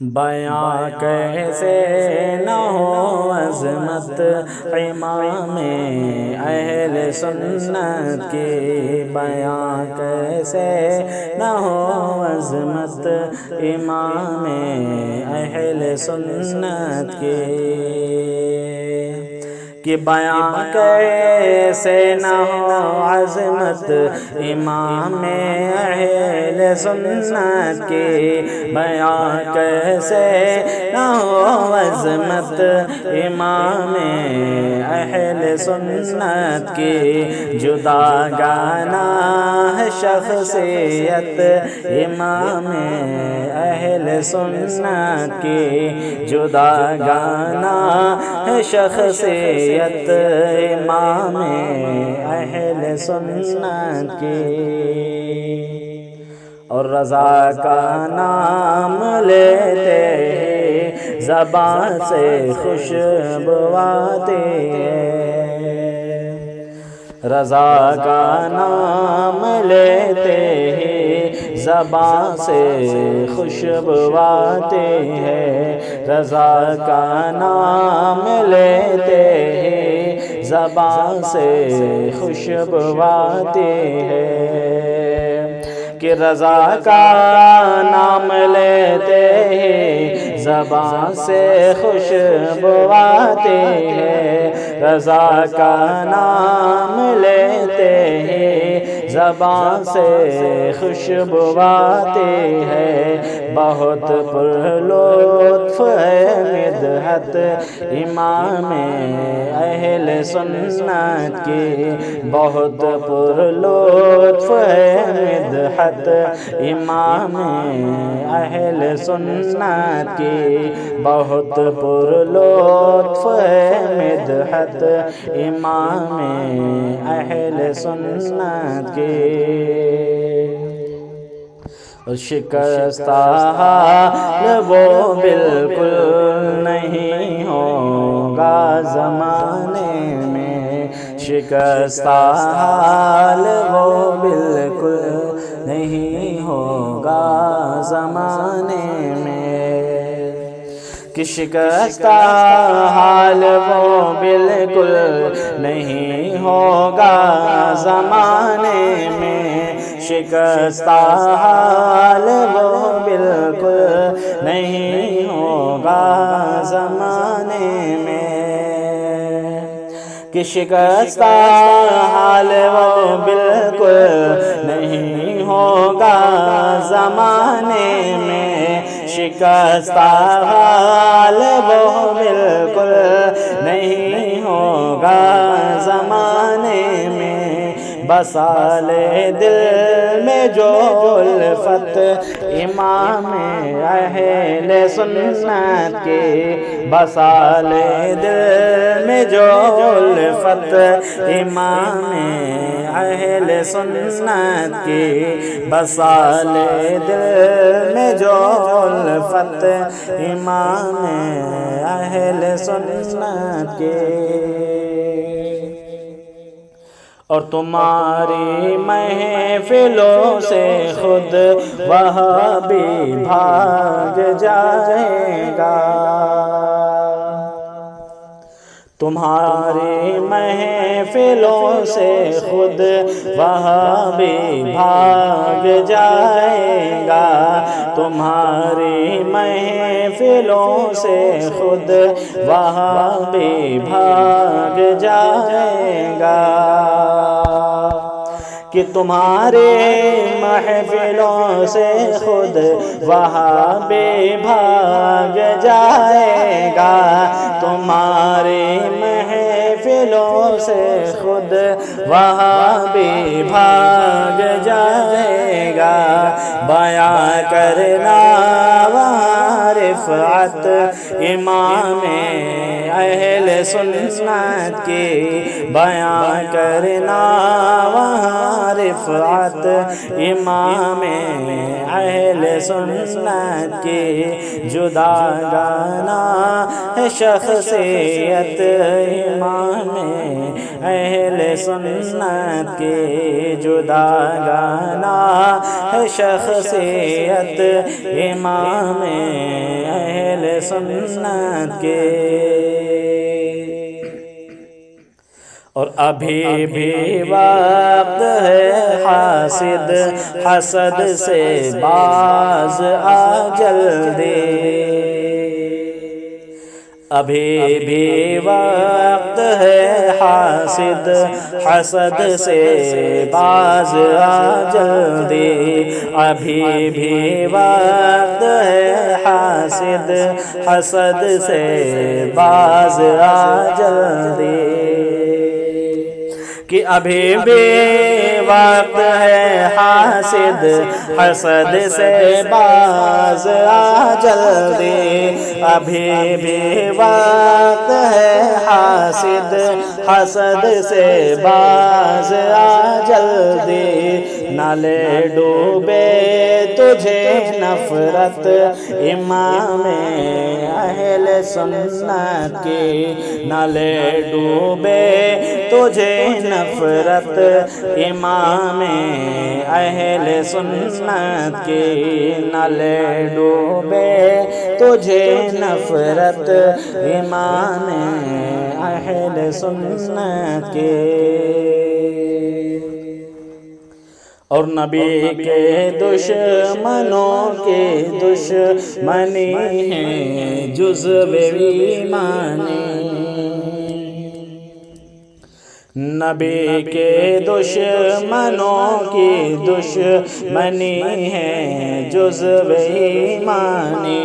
بیاں کیسے نہ ہو عظمت امام اہل سنت کی، بیاں کیسے نہ ہو عظمت امام اہل سنت کی، کہ بیاں کیسے نہ ہو عظمت امام اہل سنت کی، بیاں کیسے نہ ہو عظمت امام اہل سنت کی، جداگانہ ہے شخصیت امام اہل سنت کی، جداگانہ ہے شخصیت امام اہل سنت کی، اور رضا کا نام لیتے ہی زبان سے خوشبو آتی ہے، رضا کا نام لیتے ہی زبان سے خوشبو آتی ہے، رضا کا نام لیتے ہی زبان سے خوشبو آتی ہے، کہ رضا کا نام لیتے ہی زبان سے خوشبو آتی ہے، رضا کا نام لیتے ہی زبان سے خوشبو آتی ہے، بہت پر لطف ہے مدحت امام اہل سنت کی، بہت پر لطف ہے مدحت امام اہل سنت کی، بہت پر لطف ہے مدحت امام اہل سنت کی، شکستہ حال وہ بالکل نہیں ہوگا زمانے میں، شکستہ حال وہ بالکل نہیں ہوگا زمانے میں، کہ شکستہ حال وہ بالکل نہیں ہوگا زمانے میں، شکستہ حال وہ بالکل نہیں ہوگا زمانے میں، کہ شکستہ حال وہ بالکل نہیں ہوگا زمانے میں، شکستہ حال وہ بالکل نہیں ہوگا زمانے میں، بسال دل میں جو الفت امام اہل سنت کی، بسال دل میں جو الفت امام اہل سنت کی، بسال دل میں جو الفت امام اہل سنت کی، اور تمہاری محفلوں سے خود وہابی بھاگ جائے گا، تمہاری محفلوں سے خود وہابی بھاگ جائے گا، تمہاری محفلوں سے خود وہابی بھاگ جائے گا، کہ تمہارے محفلوں سے خود وہابی بھاگ جائے گا، تمہاری محفلوں سے خود وہابی بھاگ جائے گا، بیاں کرنا وہاں رفعت امام اہل سنت کی، بیاں کرنا وہاں رفعت امام اہل سنت کی، جداگانہ ہے شخصیت امام اہل سنت کے جدا گانا ہے شخصیت امام اہل سنت کے۔ اور ابھی بھی وقت ہے حاسد حسد سے باز آ جلدی، ابھی بھی وقت ہے حاسد حسد سے باز آ جلدی، ابھی بھی وقت ہے حاسد حسد سے باز آ جلدی، کہ ابھی بھی وقت ہے حاسد حسد سے باز آ جلدی، ابھی بھی وقت ہے حاسد حسد سے باز آ جلدی، نہ لے ڈوبے تجھے نفرت امام اہل سنت کی، نہ لے ڈوبے تجھے نفرت امام اہل سنت کی، نہ لے ڈوبے تجھے نفرت امام اہل سنت کی۔ اور نبی کے دشمنوں کے دشمنی ہے جزو ایمانی، نبی کے دشمنوں کی دشمنی ہے جزو ایمانی،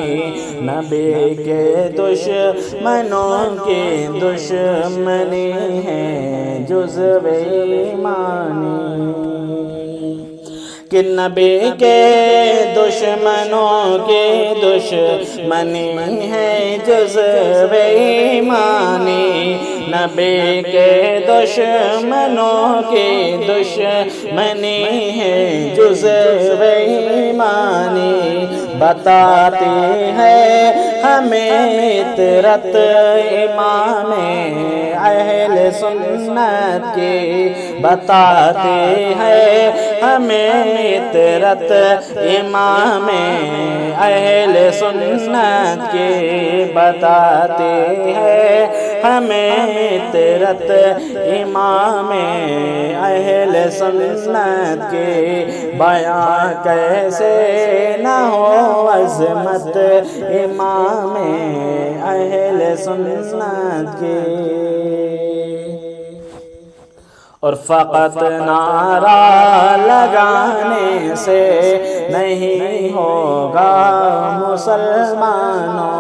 نبی کے دشمنوں کی دشمنی ہے جزو ایمانی، کہ نبی کے دشمنوں کی دشمنی ہے جزو ایمانی، نبی کے دشمنوں کی دشمنی ہے جزو ایمانی، بتاتی ہے ہمیں عطرت امام اہل سنت کی، بتاتی ہے ہمیں عطرت امام اہل سنت کی، بتاتی ہے ہمیں عطرت امام اہل سنت کی، بیان کیسے نہ ہو عظمت امام اہل سنت کی۔ اور فقط نعرہ لگانے سے نہیں ہوگا مسلمانوں،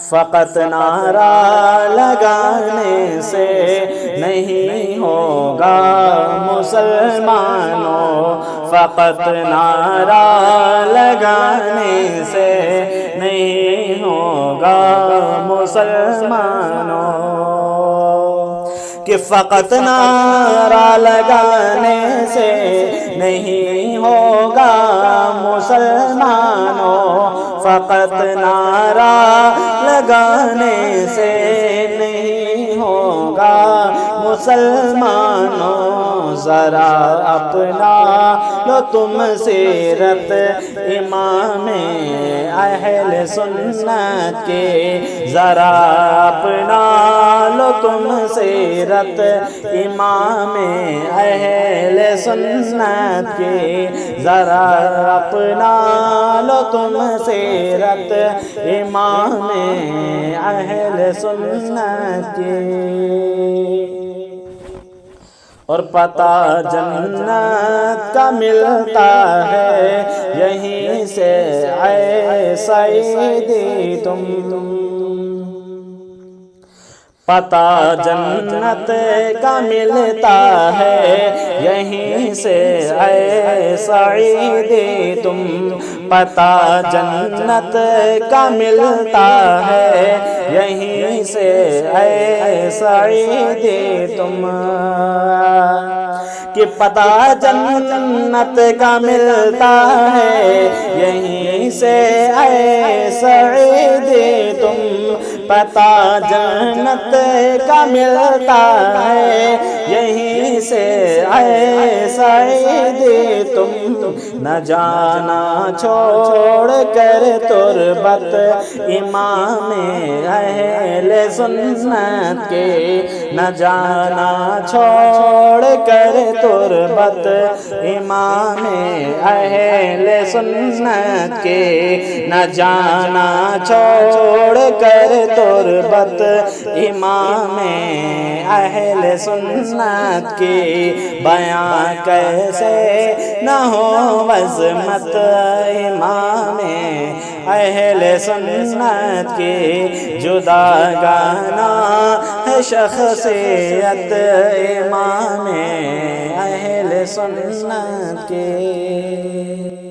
فقط نعرہ لگانے سے نہیں ہوگا مسلمانوں، فقط نعرہ لگانے سے نہیں ہوگا مسلمانوں، کہ فقط نعرہ لگانے سے نہیں ہوگا مسلمانوں، فقط نعرہ لگانے سے نہیں ہوگا مسلمانوں، ذرا اپنا لو تم سیرت امام اہل سنت کے، ذرا اپنا لو تم سیرت امام اہل سنت کے، ذرا اپنا لو تم سیرت امام اہل سنت کے۔ اور پتہ جنت کا ملتا ہے یہیں سے اے سیدی تم، پتہ جنت کا ملتا ہے یہیں سے اے سعیدی تم، پتہ جنت کا ملتا ہے یہیں سے اے سعیدی تم، کہ پتہ جنت کا ملتا ہے یہیں سے اے سعیدی تم، پتہ جنت کا ملتا ہے یہیں سے اے سعیدی تم نہ جانا چھوڑ کر تربت امام اہل سنت کے نہ جانا چھوڑ کر تربت امام اہل سنت کے نہ جانا چھوڑ کر تربت امام اہل سنت کی بیاں کیسے نہ ہو عظمت امام اہل سنت کی جداگانہ ہے شخصیت امام اہل سنت کی